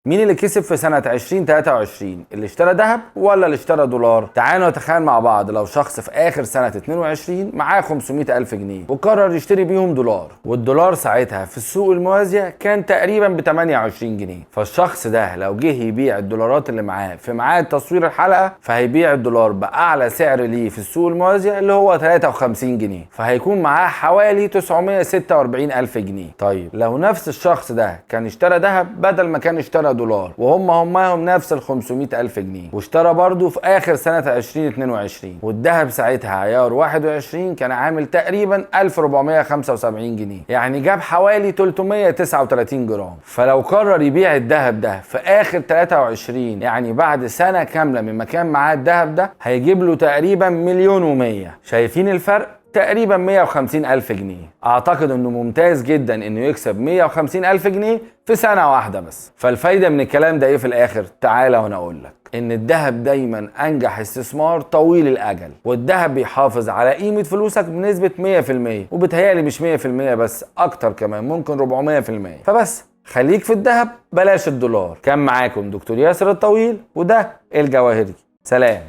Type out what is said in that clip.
مين اللي كسب في سنة 2023؟ اللي اشترى ذهب ولا اللي اشترى دولار؟ تعالوا نتخيل مع بعض لو شخص في آخر سنة 22 معاه 500 ألف جنيه وقرر يشتري بيهم دولار، والدولار ساعتها في السوق الموازية كان تقريبا ب 28 جنيه. فالشخص ده لو جه يبيع الدولارات اللي معاه في ميعاد تصوير الحلقة فهيبيع الدولار بأعلى سعر ليه في السوق الموازية اللي هو 53 جنيه، فهيكون معاه حوالي 946 ألف جنيه. طيب لو نفس الشخص ده كان اشترى ذهب بدل ما كان اشترى دولار وهم نفس ال 500 ألف جنيه واشترى برضو في آخر سنة 2022، والذهب ساعتها عيار 21 كان عامل تقريبا 1475 جنيه، يعني جاب حوالي 339 جرام. فلو قرر يبيع الذهب ده في آخر 23 يعني بعد سنة كاملة من مكان معاه الذهب ده هيجيب له تقريبا 1,100,000. شايفين الفرق؟ تقريبا 150 ألف جنيه. أعتقد أنه ممتاز جدا أنه يكسب 150 ألف جنيه في سنة واحدة بس. فالفايدة من الكلام ده إيه في الآخر؟ تعالى وأنا أقول لك إن الذهب دايما أنجح استثمار طويل الأجل، والذهب بيحافظ على قيمة فلوسك بنسبة 100%، وبتهيألي مش 100% بس، أكتر كمان، ممكن 400%. فبس خليك في الذهب بلاش الدولار. كان معاكم دكتور ياسر الطويل وده الجواهري. سلام.